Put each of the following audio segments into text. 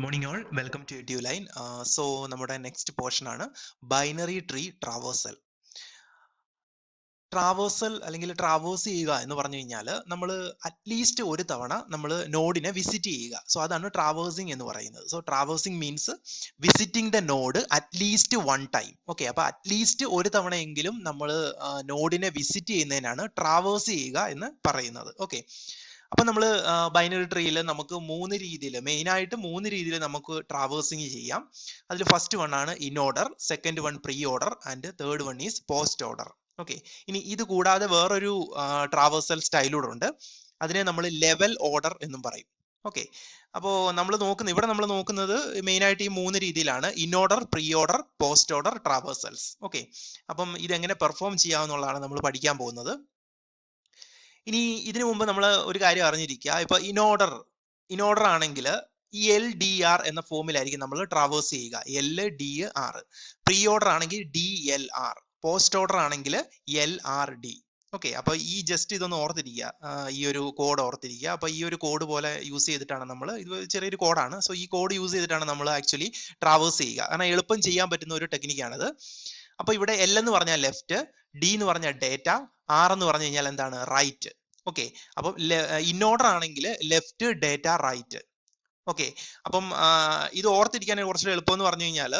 Morning all welcome to Eduline. So നമ്മുടെ next portion ആണ് binary tree traversal. Traversal അല്ലെങ്കിൽ traverse ചെയ്യുക എന്ന് പറഞ്ഞു കഴിഞ്ഞാൽ നമ്മൾ അറ്റ്ലീസ്റ്റ് ഒരു തവണ നമ്മൾ നോഡിനെ വിസിറ്റ് ചെയ്യുക. സോ അതാണ് ട്രാവേഴ്സിങ് എന്ന് പറയുന്നത്. So traversing means visiting the node at least one time. Okay, അപ്പൊ അറ്റ്ലീസ്റ്റ് ഒരു തവണയെങ്കിലും നമ്മൾ നോഡിനെ വിസിറ്റ് ചെയ്യുന്നതിനാണ് ട്രാവേഴ്സ് ചെയ്യുക എന്ന് പറയുന്നത്. ഓക്കെ, അപ്പൊ നമ്മൾ ബൈനറി ട്രീയിൽ നമുക്ക് മെയിൻ ആയിട്ട് മൂന്ന് രീതിയിൽ നമുക്ക് ട്രാവേഴ്സിങ് ചെയ്യാം. അതിൽ ഫസ്റ്റ് വൺ ആണ് in order, second one pre order and third one is post order. Okay, ഇനി ഇത് കൂടാതെ വേറൊരു ട്രാവേഴ്സൽ സ്റ്റൈലൂടെ ഉണ്ട്. അതിനെ നമ്മൾ ലെവൽ ഓർഡർ എന്നും പറയും. ഓക്കെ, അപ്പോൾ ഇവിടെ നമ്മൾ നോക്കുന്നത് മെയിൻ ആയിട്ട് ഈ മൂന്ന് രീതിയിലാണ്: in order, pre order, post order traversals. Okay, അപ്പം ഇതെങ്ങനെ പെർഫോം ചെയ്യാമെന്നുള്ളതാണ് നമ്മൾ പഠിക്കാൻ പോകുന്നത്. ഇനി ഇതിനു മുമ്പ് നമ്മൾ ഒരു കാര്യം അറിഞ്ഞിരിക്കുക. ഇപ്പൊ ഇൻ ഓർഡർ ആണെങ്കിൽ LDR എന്ന ഫോമിലായിരിക്കും നമ്മൾ ട്രാവേഴ്സ് ചെയ്യുക, LDR. പ്രീ ഓർഡർ ആണെങ്കിൽ DLR, പോസ്റ്റ് ഓർഡർ ആണെങ്കിൽ LRD. ഓക്കെ, അപ്പൊ ഈ ജസ്റ്റ് ഇതൊന്ന് ഓർത്തിരിക്കുക, ഈ ഒരു കോഡ് ഓർത്തിരിക്കുക. അപ്പൊ ഈ ഒരു കോഡ് പോലെ യൂസ് ചെയ്തിട്ടാണ് ഇത് ചെറിയൊരു കോഡാണ്. സോ ഈ കോഡ് യൂസ് ചെയ്തിട്ടാണ് നമ്മൾ ആക്ച്വലി ട്രാവേഴ്സ് ചെയ്യുക. കാരണം എളുപ്പം ചെയ്യാൻ പറ്റുന്ന ഒരു ടെക്നിക്കാണിത്. അപ്പൊ ഇവിടെ L എന്ന് പറഞ്ഞാൽ ലെഫ്റ്റ്, D എന്ന് പറഞ്ഞാൽ ഡേറ്റ, R എന്ന് പറഞ്ഞു കഴിഞ്ഞാൽ എന്താണ്, റൈറ്റ്. ഓക്കെ, അപ്പം ഇൻ ഓർഡർ ആണെങ്കിൽ ലെഫ്റ്റ്, ഡേറ്റ, റൈറ്റ്. ഓക്കെ, അപ്പം ഇത് ഓർത്തിരിക്കാൻ കുറച്ചുകൂടെ എളുപ്പം എന്ന് പറഞ്ഞു കഴിഞ്ഞാൽ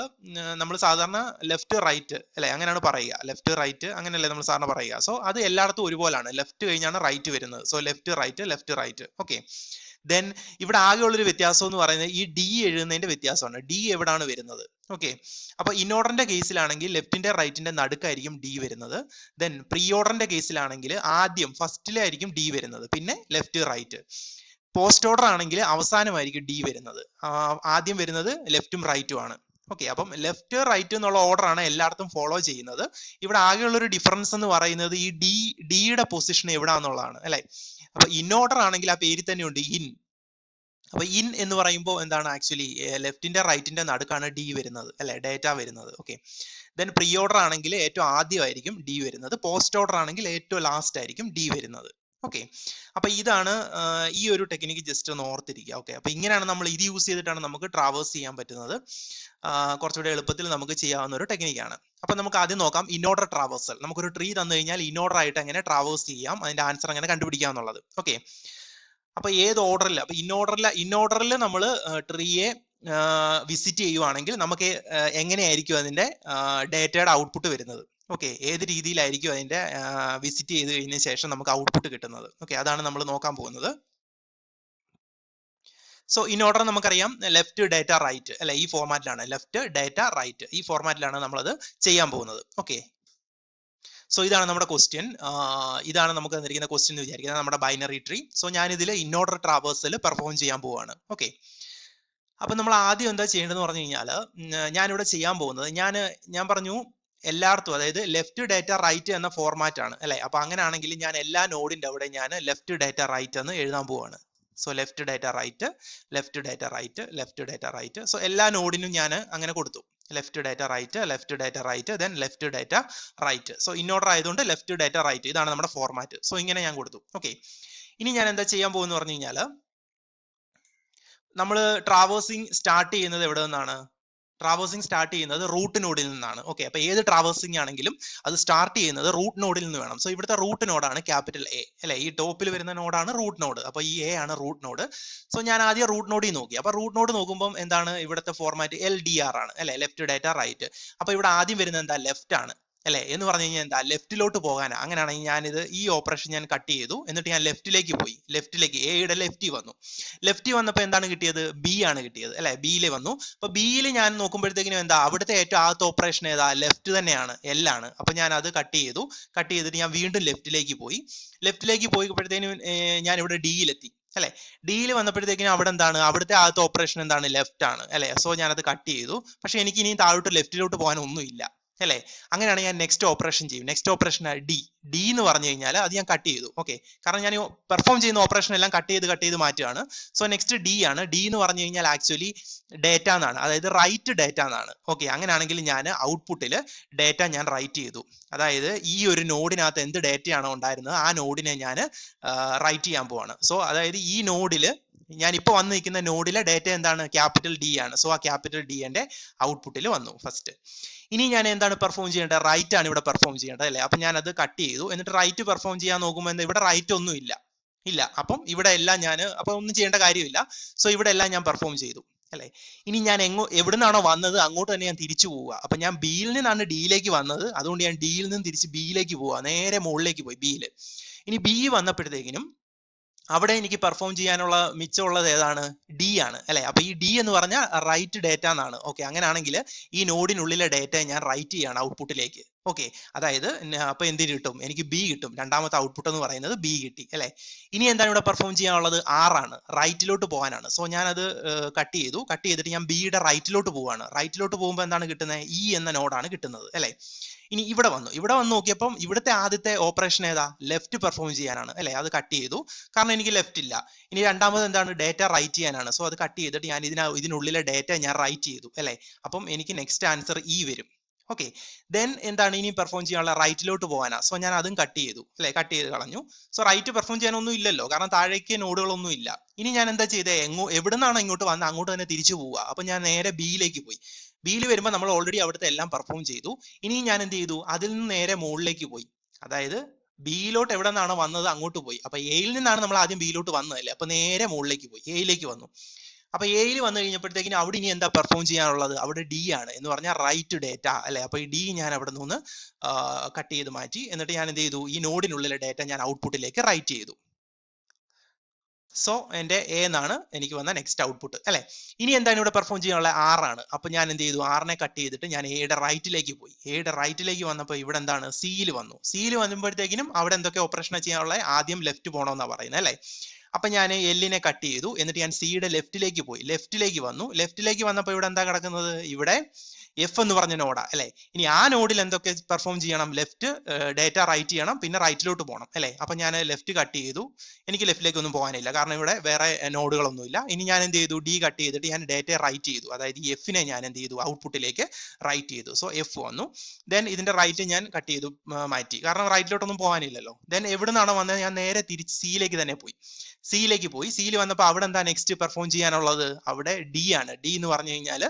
നമ്മൾ സാധാരണ ലെഫ്റ്റ് റൈറ്റ് അല്ലെ, അങ്ങനെയാണ് പറയുക. ലെഫ്റ്റ് റൈറ്റ് അങ്ങനെയല്ലേ നമ്മൾ സാധാരണ പറയുക. സോ അത് എല്ലായിടത്തും ഒരുപോലാണ്, ലെഫ്റ്റ് കഴിഞ്ഞാണ് റൈറ്റ് വരുന്നത്. So left right. Okay, then ഇവിടെ ആകെയുള്ളൊരു വ്യത്യാസം എന്ന് പറയുന്നത് ഈ D എഴുതുന്നതിന്റെ വ്യത്യാസമാണ്. D എവിടാണ് വരുന്നത്? ഓക്കെ, അപ്പൊ ഇൻ ഓർഡറിന്റെ കേസിലാണെങ്കിൽ ലെഫ്റ്റിന്റെ റൈറ്റിന്റെ നടുക്കായിരിക്കും D വരുന്നത്. ദെൻ പ്രീ ഓർഡറിന്റെ കേസിലാണെങ്കിൽ ആദ്യം ഫസ്റ്റിലായിരിക്കും D വരുന്നത്, പിന്നെ ലെഫ്റ്റ് റൈറ്റ്. പോസ്റ്റ് ഓർഡർ ആണെങ്കിൽ അവസാനമായിരിക്കും D വരുന്നത്. ആദ്യം വരുന്നത് ലെഫ്റ്റും റൈറ്റും ആണ്. ഓക്കെ, അപ്പം ലെഫ്റ്റ് റൈറ്റ് എന്നുള്ള ഓർഡർ ആണ് എല്ലായിടത്തും ഫോളോ ചെയ്യുന്നത്. ഇവിടെ ആകെയുള്ള ഒരു ഡിഫറൻസ് എന്ന് പറയുന്നത് ഈ ഡിയുടെ പൊസിഷൻ എവിടാന്നുള്ളതാണ് അല്ലെ. അപ്പൊ ഇൻ ഓർഡർ ആണെങ്കിൽ ആ പേരിൽ തന്നെ ഉണ്ട്, ഇൻ. അപ്പൊ ഇൻ എന്ന് പറയുമ്പോൾ എന്താണ്, ആക്ച്വലി ലെഫ്റ്റിന്റെ റൈറ്റിന്റെ നടുക്കാണ് D വരുന്നത് അല്ലെ, ഡേറ്റ വരുന്നത്. ഓക്കെ, ദെൻ പ്രീ ഓർഡർ ആണെങ്കിൽ ഏറ്റവും ആദ്യമായിരിക്കും D വരുന്നത്, പോസ്റ്റ് ഓർഡർ ആണെങ്കിൽ ഏറ്റവും ലാസ്റ്റ് ആയിരിക്കും D വരുന്നത്. ഓക്കെ, അപ്പൊ ഇതാണ് ഈ ഒരു ടെക്നിക്ക്, ജസ്റ്റ് ഒന്ന് ഓർത്തിരിക്കുക. ഓക്കെ, അപ്പൊ ഇങ്ങനെയാണ് നമ്മൾ ഇത് യൂസ് ചെയ്തിട്ടാണ് നമുക്ക് ട്രാവേഴ്സ് ചെയ്യാൻ പറ്റുന്നത്. കുറച്ചുകൂടെ എളുപ്പത്തിൽ നമുക്ക് ചെയ്യാവുന്ന ഒരു ടെക്നിക്കാണ്. അപ്പൊ നമുക്ക് ആദ്യം നോക്കാം ഇൻ ഓർഡർ ട്രാവേഴ്സൽ. നമുക്കൊരു ട്രീ തന്നു കഴിഞ്ഞാൽ ഇൻ ഓർഡർ ആയിട്ട് എങ്ങനെ ട്രാവേഴ്സ് ചെയ്യാം, അതിന്റെ ആൻസർ എങ്ങനെ കണ്ടുപിടിക്കാം എന്നുള്ളത്. ഓക്കെ, അപ്പൊ ഏത് ഓർഡറിൽ, അപ്പൊ ഇൻ ഓർഡറിൽ നമ്മൾ ട്രീയെ വിസിറ്റ് ചെയ്യുവാണെങ്കിൽ നമുക്ക് എങ്ങനെയായിരിക്കും അതിന്റെ ഡേറ്റയുടെ ഔട്ട്പുട്ട് വരുന്നത്? ഓക്കെ, ഏത് രീതിയിലായിരിക്കും അതിന്റെ വിസിറ്റ് ചെയ്ത് കഴിഞ്ഞ ശേഷം നമുക്ക് ഔട്ട്പുട്ട് കിട്ടുന്നത്? ഓക്കെ, അതാണ് നമ്മൾ നോക്കാൻ പോകുന്നത്. സോ ഇൻ ഓർഡർ നമുക്കറിയാം ലെഫ്റ്റ്, ഡേറ്റ, റൈറ്റ് അല്ലെ, ഈ ഫോർമാറ്റിലാണ്. ലെഫ്റ്റ്, ഡേറ്റ, റൈറ്റ്, ഈ ഫോർമാറ്റിലാണ് നമ്മളത് ചെയ്യാൻ പോകുന്നത്. ഓക്കെ, സോ ഇതാണ് നമ്മുടെ ക്വസ്റ്റ്യൻ. ഇതാണ് നമുക്ക് തന്നിരിക്കുന്ന ക്വസ്റ്റ്യൻ എന്ന് വിചാരിക്കുന്നത്, നമ്മുടെ ബൈനറി ട്രീ. സോ ഞാൻ ഇതിൽ ഇൻ ഓർഡർ ട്രാവേഴ്സൽ പെർഫോം ചെയ്യാൻ പോവാണ്. ഓക്കെ, അപ്പൊ നമ്മൾ ആദ്യം എന്താ ചെയ്യേണ്ടതെന്ന് പറഞ്ഞു കഴിഞ്ഞാൽ, ഞാനിവിടെ ചെയ്യാൻ പോകുന്നത്, ഞാൻ പറഞ്ഞു എല്ലായിടത്തും, അതായത് ലെഫ്റ്റ്, ഡേറ്റ, റൈറ്റ് എന്ന ഫോർമാറ്റ് ആണ് അല്ലെ. അപ്പൊ അങ്ങനെയാണെങ്കിൽ ഞാൻ എല്ലാ നോഡിന്റെ അവിടെ ഞാൻ ലെഫ്റ്റ്, ഡേറ്റ, റൈറ്റ് എന്ന് എഴുതാൻ പോവാണ്. So left, data, right, left, data, right, left, data, right. So എല്ലാ നോഡിനും ഞാൻ അങ്ങനെ കൊടുത്തു, left, data, right, left, data, right, then left, data, right. So in order ആയതുകൊണ്ട് ലെഫ്റ്റ്, ഡേറ്റ, റൈറ്റ്, ഇതാണ് നമ്മുടെ ഫോർമാറ്റ്. സോ ഇങ്ങനെ ഞാൻ കൊടുത്തു. ഓക്കെ, ഇനി ഞാൻ എന്താ ചെയ്യാൻ പോകുന്നു പറഞ്ഞു കഴിഞ്ഞാൽ, നമ്മൾ ട്രാവേഴ്സിങ് സ്റ്റാർട്ട് ചെയ്യുന്നത് എവിടെ നിന്നാണ്? ട്രാവേഴ്സിങ് സ്റ്റാർട്ട് ചെയ്യുന്നത് റൂട്ട് നോഡിൽ നിന്നാണ്. ഓക്കെ, അപ്പൊ ഏത് ട്രാവേഴ്സിങ് ആണെങ്കിലും അത് സ്റ്റാർട്ട് ചെയ്യുന്നത് റൂട്ട് നോഡിൽ നിന്ന് വേണം. സോ ഇവിടുത്തെ റൂട്ട് നോഡാണ് ക്യാപിറ്റൽ A അല്ലെ, ഈ ടോപ്പിൽ വരുന്ന നോഡാണ് റൂട്ട് നോഡ്. അപ്പൊ ഈ A ആണ് റൂട്ട് നോഡ്. സോ ഞാൻ ആദ്യം റൂട്ട് നോഡിൽ നോക്കി. അപ്പൊ റൂട്ട് നോഡ് നോക്കുമ്പോൾ എന്താണ്, ഇവിടുത്തെ ഫോർമാറ്റ് LDR ആണ് അല്ലെ, ലെഫ്റ്റ്, ഡേറ്റ, റൈറ്റ്. അപ്പൊ ഇവിടെ ആദ്യം വരുന്നത് എന്താ, ലെഫ്റ്റ് ആണ് അല്ലെ, എന്ന് പറഞ്ഞു കഴിഞ്ഞാൽ എന്താ, ലെഫ്റ്റിലോട്ട് പോകാനാണ്. അങ്ങനെയാണെങ്കിൽ ഞാനിത് ഈ ഓപ്പറേഷൻ ഞാൻ കട്ട് ചെയ്തു, എന്നിട്ട് ഞാൻ ലെഫ്റ്റിലേക്ക് പോയി. എയുടെ ലെഫ്റ്റ് വന്നു. ലെഫ്റ്റ് വന്നപ്പോൾ എന്താണ് കിട്ടിയത്, B ആണ് കിട്ടിയത് അല്ലെ, ബിയിൽ വന്നു. അപ്പൊ ബിയിൽ ഞാൻ നോക്കുമ്പോഴത്തേക്കിനും എന്താ, അവിടുത്തെ ഏറ്റവും ആദ്യത്തെ ഓപ്പറേഷൻ ഏതാ, ലെഫ്റ്റ് തന്നെയാണ്, L ആണ്. അപ്പൊ ഞാൻ അത് കട്ട് ചെയ്തിട്ട് ഞാൻ വീണ്ടും ലെഫ്റ്റിലേക്ക് പോയപ്പോഴത്തേനും ഞാൻ ഇവിടെ ഡിയിലെത്തി അല്ലെ. ഡിയിൽ വന്നപ്പോഴത്തേക്കിനും അവിടെ എന്താണ്, അവിടുത്തെ ആദ്യത്തെ ഓപ്പറേഷൻ എന്താണ്, ലെഫ്റ്റ് ആണ് അല്ലെ. സോ ഞാനത് കട്ട് ചെയ്തു. പക്ഷെ എനിക്ക് ഇനി താഴോട്ട് ലെഫ്റ്റിലോട്ട് പോകാനൊന്നും ഇല്ല അല്ലെ. അങ്ങനെയാണ് ഞാൻ നെക്സ്റ്റ് ഓപ്പറേഷൻ ചെയ്യും. നെക്സ്റ്റ് ഓപ്പറേഷൻ ഡി എന്ന് പറഞ്ഞു കഴിഞ്ഞാൽ അത് ഞാൻ കട്ട് ചെയ്തു. ഓക്കെ, കാരണം ഞാൻ പെർഫോം ചെയ്യുന്ന ഓപ്പറേഷൻ എല്ലാം കട്ട് ചെയ്ത് മാറ്റുകയാണ്. സോ നെക്സ്റ്റ് ഡി ആണ്. ഡി എന്ന് പറഞ്ഞു കഴിഞ്ഞാൽ ആക്ച്വലി ഡേറ്റ എന്നാണ്, അതായത് റൈറ്റ് ഡേറ്റ എന്നാണ്. ഓക്കെ, അങ്ങനെയാണെങ്കിൽ ഞാൻ ഔട്ട്പുട്ടിൽ ഡേറ്റ ഞാൻ റൈറ്റ് ചെയ്തു. അതായത് ഈ ഒരു നോഡിനകത്ത് എന്ത് ഡേറ്റയാണോ ഉണ്ടായിരുന്നത് ആ നോഡിനെ ഞാൻ റൈറ്റ് ചെയ്യാൻ പോവാണ്. സോ അതായത് ഈ നോഡിൽ ഞാൻ ഇപ്പോൾ വന്ന് നിൽക്കുന്ന നോഡിലെ ഡേറ്റ എന്താണ്? ക്യാപിറ്റൽ ഡി ആണ്. സോ ആ ക്യാപിറ്റൽ ഡി എൻ്റെ ഔട്ട്പുട്ടിൽ വന്നു ഫസ്റ്റ്. ഇനി ഞാൻ എന്താണ് പെർഫോം ചെയ്യേണ്ടത്? റൈറ്റ് ആണ് ഇവിടെ പെർഫോം ചെയ്യേണ്ടത് അല്ലേ? അപ്പൊ ഞാൻ അത് കട്ട് ചെയ്തു. എന്നിട്ട് റൈറ്റ് പെർഫോം ചെയ്യാൻ നോക്കുമ്പോൾ എന്താ ഇവിടെ റൈറ്റ് ഒന്നും ഇല്ല. അപ്പം ഇവിടെ എല്ലാം ഞാൻ അപ്പൊ ഒന്നും ചെയ്യേണ്ട കാര്യമില്ല. സോ ഇവിടെ എല്ലാം ഞാൻ പെർഫോം ചെയ്തു അല്ലെ. ഇനി ഞാൻ എവിടെ നിന്നാണോ വന്നത് അങ്ങോട്ട് തന്നെ ഞാൻ തിരിച്ചു പോവുക. അപ്പൊ ഞാൻ ബിയിൽ നിന്നാണ് ഡിയിലേക്ക് വന്നത്, അതുകൊണ്ട് ഞാൻ ഡിയിൽ നിന്ന് തിരിച്ച് ബിയിലേക്ക് പോവുക. നേരെ മുകളിലേക്ക് പോയി ബിയിൽ. ഇനി ബി വന്നപ്പോഴത്തേക്കിനും അവിടെ എനിക്ക് പെർഫോം ചെയ്യാനുള്ള മിച്ചമുള്ളത് ഏതാണ്? ഡി ആണ് അല്ലെ. അപ്പൊ ഈ ഡി എന്ന് പറഞ്ഞാൽ റൈറ്റ് ഡേറ്റ എന്നാണ്. ഓക്കെ, അങ്ങനെയാണെങ്കിൽ ഈ നോഡിനുള്ളിലെ ഡേറ്റ ഞാൻ റൈറ്റ് ചെയ്യാണ് ഔട്ട്പുട്ടിലേക്ക്. ഓക്കെ, അതായത് അപ്പൊ എന്തിന് കിട്ടും? എനിക്ക് ബി കിട്ടും. രണ്ടാമത്തെ ഔട്ട്പുട്ട് എന്ന് പറയുന്നത് ബി കിട്ടി അല്ലെ. ഇനി എന്താണ് ഇവിടെ പെർഫോം ചെയ്യാനുള്ളത്? ആറാണ്, റൈറ്റിലോട്ട് പോകാനാണ്. സോ ഞാനത് കട്ട് ചെയ്തു. കട്ട് ചെയ്തിട്ട് ഞാൻ ബിയുടെ റൈറ്റിലോട്ട് പോവാണ്. റൈറ്റിലോട്ട് പോകുമ്പോൾ എന്താണ് കിട്ടുന്നത്? ഇ എന്ന നോഡാണ് കിട്ടുന്നത് അല്ലെ. ഇനി ഇവിടെ വന്നു നോക്കിയപ്പം ഇവിടുത്തെ ആദ്യത്തെ ഓപ്പറേഷൻ ഏതാ? ലെഫ്റ്റ് പെർഫോം ചെയ്യാനാണ് അല്ലെ. അത് കട്ട് ചെയ്തു, കാരണം എനിക്ക് ലെഫ്റ്റ് ഇല്ല. ഇനി രണ്ടാമത് എന്താണ്? ഡേറ്റ റൈറ്റ് ചെയ്യാനാണ്. സോ അത് കട്ട് ചെയ്തിട്ട് ഞാൻ ഇതിനുള്ളിലെ ഡേറ്റ ഞാൻ റൈറ്റ് ചെയ്തു അല്ലെ. അപ്പം എനിക്ക് നെക്സ്റ്റ് ആൻസർ ഇ വരും. ഓക്കെ, ദെൻ എന്താണ് ഇനി പെർഫോം ചെയ്യാനുള്ള? റൈറ്റിലോട്ട് പോകാനാ. സോ ഞാൻ അതും കട്ട് ചെയ്തു അല്ലെ, കട്ട് ചെയ്ത് കളഞ്ഞു. സോ റൈറ്റ് പെർഫോം ചെയ്യാനൊന്നും ഇല്ലല്ലോ, കാരണം താഴേക്ക് നോഡുകളൊന്നും ഇല്ല. ഇനി ഞാൻ എന്താ ചെയ്തേ? എവിടെ നിന്നാണ് ഇങ്ങോട്ട് വന്നത് അങ്ങോട്ട് തന്നെ തിരിച്ചു പോവുക. അപ്പൊ ഞാൻ നേരെ ബിയിലേക്ക് പോയി. ബിയിൽ വരുമ്പോൾ നമ്മൾ ഓൾറെഡി അവിടുത്തെ എല്ലാം പെർഫോം ചെയ്തു. ഇനി ഞാൻ എന്ത് ചെയ്തു? അതിൽ നിന്ന് നേരെ മുകളിലേക്ക് പോയി. അതായത് ബിയിലോട്ട് എവിടെ നിന്നാണ് വന്നത് അങ്ങോട്ട് പോയി. അപ്പൊ എയിൽ നിന്നാണ് നമ്മൾ ആദ്യം ബിയിലോട്ട് വന്നതല്ലേ, അപ്പൊ നേരെ മുകളിലേക്ക് പോയി, എയിലേക്ക് വന്നു. അപ്പൊ എയിൽ വന്നു കഴിഞ്ഞപ്പോഴത്തേക്കിനും അവിടെ ഇനി എന്താ പെർഫോം ചെയ്യാനുള്ളത്? അവിടെ ഡി ആണ്, എന്ന് പറഞ്ഞാൽ റൈറ്റ് ഡേറ്റ അല്ലെ. അപ്പൊ ഈ ഡി ഞാൻ അവിടെ നിന്ന് കട്ട് ചെയ്ത് മാറ്റി. എന്നിട്ട് ഞാൻ എന്ത് ചെയ്തു? ഈ നോഡിനുള്ളിലെ ഡേറ്റ ഞാൻ ഔട്ട്പുട്ടിലേക്ക് റൈറ്റ് ചെയ്തു. സോ എന്റെ എ എന്നാണ് എനിക്ക് വന്ന നെക്സ്റ്റ് ഔട്ട്പുട്ട് അല്ലെ. ഇനി എന്താണ് ഇവിടെ പെർഫോം ചെയ്യാനുള്ളത്? ആറാണ്. അപ്പൊ ഞാൻ എന്ത് ചെയ്തു? ആറിനെ കട്ട് ചെയ്തിട്ട് ഞാൻ എയുടെ റൈറ്റിലേക്ക് പോയി. എയുടെ റൈറ്റിലേക്ക് വന്നപ്പോൾ ഇവിടെ എന്താണ്? സിയിൽ വന്നു. സിയിൽ വന്നപ്പോഴത്തേക്കിനും അവിടെ എന്തൊക്കെ ഓപ്പറേഷൻ ചെയ്യാനുള്ളത്? ആദ്യം ലെഫ്റ്റ് പോകണമെന്നാണ് പറയുന്നത് അല്ലെ. അപ്പൊ ഞാൻ എല്ലിനെ കട്ട് ചെയ്തു. എന്നിട്ട് ഞാൻ സിയുടെ ലെഫ്റ്റിലേക്ക് പോയി. ലെഫ്റ്റിലേക്ക് വന്നു. ലെഫ്റ്റിലേക്ക് വന്നപ്പോൾ ഇവിടെ എന്താ കിടക്കുന്നത്? ഇവിടെ എഫ് എന്ന് പറഞ്ഞ നോഡാ അല്ലെ. ഇനി ആ നോഡിൽ എന്തൊക്കെ പെർഫോം ചെയ്യണം? ലെഫ്റ്റ് ഡേറ്റ റൈറ്റ് ചെയ്യണം, പിന്നെ റൈറ്റിലോട്ട് പോകണം അല്ലെ. അപ്പൊ ഞാൻ ലെഫ്റ്റ് കട്ട് ചെയ്തു. എനിക്ക് ലെഫ്റ്റിലേക്ക് ഒന്നും പോകാനില്ല, കാരണം ഇവിടെ വേറെ നോഡുകളൊന്നുമില്ല. ഇനി ഞാൻ എന്ത് ചെയ്തു? ഡി കട്ട് ചെയ്തിട്ട് ഞാൻ ഡേറ്റ റൈറ്റ് ചെയ്തു. അതായത് ഈ എഫിനെ ഞാൻ എന്ത് ചെയ്തു? ഔട്ട്പുട്ടിലേക്ക് റൈറ്റ് ചെയ്തു. സോ എഫ് വന്നു. ദെൻ ഇതിന്റെ റൈറ്റ് ഞാൻ കട്ട് ചെയ്തു മാറ്റി, കാരണം റൈറ്റിലോട്ടൊന്നും പോകാനില്ലല്ലോ. ദെൻ എവിടെ നിന്നാണോ വന്നത്? ഞാൻ നേരെ തിരിച്ച് സിയിലേക്ക് തന്നെ പോയി. സിയിൽ വന്നപ്പോൾ അവിടെ എന്താ നെക്സ്റ്റ് പെർഫോം ചെയ്യാനുള്ളത്? അവിടെ ഡി ആണ്. ഡി എന്ന് പറഞ്ഞു കഴിഞ്ഞാൽ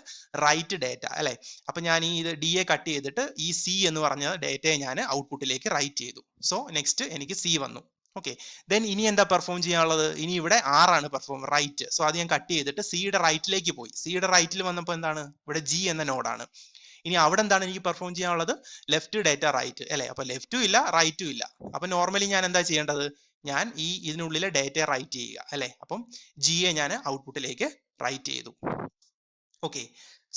റൈറ്റ് ഡേറ്റ അല്ലെ. അപ്പൊ ഞാൻ ഈ ഡിയെ കട്ട് ചെയ്തിട്ട് ഈ സി എന്ന് പറഞ്ഞ ഡേറ്റയെ ഞാൻ ഔട്ട്പുട്ടിലേക്ക് റൈറ്റ് ചെയ്തു. സോ നെക്സ്റ്റ് എനിക്ക് സി വന്നു. ഓക്കെ, ദെൻ ഇനി എന്താ പെർഫോം ചെയ്യാനുള്ളത്? ഇനി ഇവിടെ ആറാണ് പെർഫോം റൈറ്റ്. സോ അത് ഞാൻ കട്ട് ചെയ്തിട്ട് സിയുടെ റൈറ്റിലേക്ക് പോയി. സിയുടെ റൈറ്റിൽ വന്നപ്പോൾ എന്താണ്? ഇവിടെ ജി എന്ന നോഡാണ്. ഇനി അവിടെ എന്താണ് എനിക്ക് പെർഫോം ചെയ്യാനുള്ളത്? ലെഫ്റ്റ് ഡേറ്റ റൈറ്റ് അല്ലെ. അപ്പൊ ലെഫ്റ്റും ഇല്ല റൈറ്റും ഇല്ല. അപ്പൊ നോർമലി ഞാൻ എന്താ ചെയ്യേണ്ടത്? ഞാൻ ഇതിനുള്ളിലെ ഡേറ്റ റൈറ്റ് ചെയ്യുക അല്ലെ. അപ്പം ജിയെ ഞാൻ ഔട്ട്പുട്ടിലേക്ക് റൈറ്റ് ചെയ്തു. ഓക്കെ,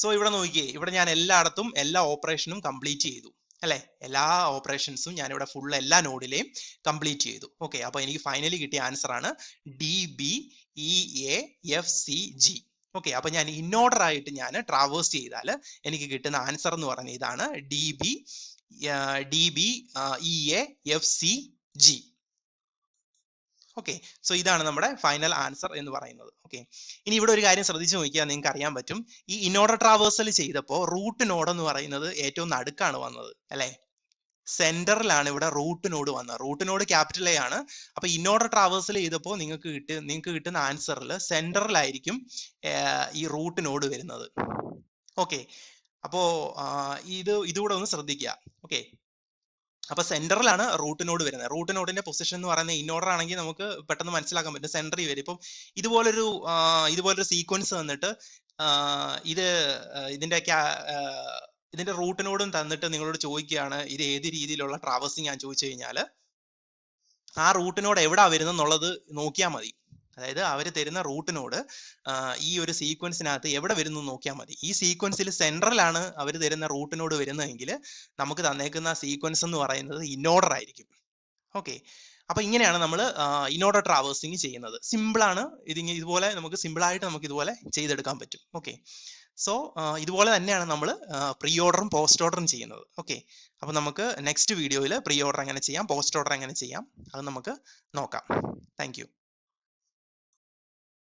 സോ ഇവിടെ നോക്കിയേ, ഇവിടെ ഞാൻ എല്ലായിടത്തും എല്ലാ ഓപ്പറേഷനും കംപ്ലീറ്റ് ചെയ്തു അല്ലെ. എല്ലാ ഓപ്പറേഷൻസും ഞാൻ ഇവിടെ ഫുൾ എല്ലാ നോഡിലെയും കംപ്ലീറ്റ് ചെയ്തു. ഓക്കെ, അപ്പൊ എനിക്ക് ഫൈനലി കിട്ടിയ ആൻസർ ആണ് DBEAFCG. ഓക്കെ, അപ്പൊ ഞാൻ ഇൻഓർഡർ ആയിട്ട് ഞാൻ ട്രാവേഴ്സ് ചെയ്താൽ എനിക്ക് കിട്ടുന്ന ആൻസർ എന്ന് പറഞ്ഞ ഇതാണ് DBEAFCG. ഓക്കെ, സോ ഇതാണ് നമ്മുടെ ഫൈനൽ ആൻസർ എന്ന് പറയുന്നത്. ഓക്കെ, ഇനി ഇവിടെ ഒരു കാര്യം ശ്രദ്ധിച്ചു നോക്കിയാൽ നിങ്ങൾക്ക് അറിയാൻ പറ്റും. ഈ ഇൻഓർഡർ ട്രാവേഴ്സൽ ചെയ്തപ്പോൾ റൂട്ട് നോഡ് എന്ന് പറയുന്നത് ഏറ്റവും നടുക്കാണ് വന്നത് അല്ലെ. സെന്ററിലാണ് ഇവിടെ റൂട്ട് നോഡ് വന്നത്. റൂട്ട് നോഡ് ക്യാപിറ്റൽ എ ആണ്. അപ്പൊ ഇൻഓർഡർ ട്രാവേഴ്സൽ ചെയ്തപ്പോൾ നിങ്ങൾക്ക് കിട്ടുന്ന ആൻസറിൽ സെന്ററിലായിരിക്കും ഈ റൂട്ട് നോഡ് വരുന്നത്. ഓക്കെ, അപ്പോ ഇതുകൂടെ ഒന്ന് ശ്രദ്ധിക്കുക. ഓക്കെ, അപ്പൊ സെന്ററിലാണ് റൂട്ട് നോഡ് വരുന്നത്. റൂട്ട് നോഡിന്റെ പൊസിഷൻ എന്ന് പറയുന്നത് ഇൻഓർഡർ ആണെങ്കിൽ നമുക്ക് പെട്ടെന്ന് മനസ്സിലാക്കാൻ പറ്റും, സെന്ററിൽ വരും. ഇപ്പം ഇതുപോലൊരു സീക്വൻസ് വന്നിട്ട് ഇതിന്റെ റൂട്ട് നോഡും തന്നിട്ട് നിങ്ങളോട് ചോദിക്കുകയാണ് ഇത് ഏത് രീതിയിലുള്ള ട്രാവേഴ്സിംഗ് ഞാൻ ചോദിച്ചു കഴിഞ്ഞാൽ ആ റൂട്ട് നോഡ് എവിടാ വരുന്നെന്നുള്ളത് നോക്കിയാൽ മതി. അതായത് അവർ തരുന്ന റൂട്ട് നോഡ് ഈ ഒരു സീക്വൻസിനകത്ത് എവിടെ വരുന്നു നോക്കിയാൽ മതി. ഈ സീക്വൻസിൽ സെൻട്രലാണ് അവർ തരുന്ന റൂട്ട് നോഡ് വരുന്നതെങ്കിൽ നമുക്ക് തന്നേക്കുന്ന സീക്വൻസ് എന്ന് പറയുന്നത് ഇൻഓർഡർ ആയിരിക്കും. ഓക്കെ, അപ്പൊ ഇങ്ങനെയാണ് നമ്മൾ ഇൻഓർഡർ ട്രാവേഴ്സിങ് ചെയ്യുന്നത്. സിമ്പിൾ ആണ്. ഇതുപോലെ നമുക്ക് സിമ്പിൾ ആയിട്ട് നമുക്ക് ഇതുപോലെ ചെയ്തെടുക്കാൻ പറ്റും. ഓക്കെ, സോ ഇതുപോലെ തന്നെയാണ് നമ്മൾ പ്രീ ഓർഡറും പോസ്റ്റ് ഓർഡറും ചെയ്യുന്നത്. ഓക്കെ, അപ്പൊ നമുക്ക് നെക്സ്റ്റ് വീഡിയോയിൽ പ്രീ ഓർഡർ എങ്ങനെ ചെയ്യാം, പോസ്റ്റ് ഓർഡർ എങ്ങനെ ചെയ്യാം, അത് നമുക്ക് നോക്കാം. Thank you.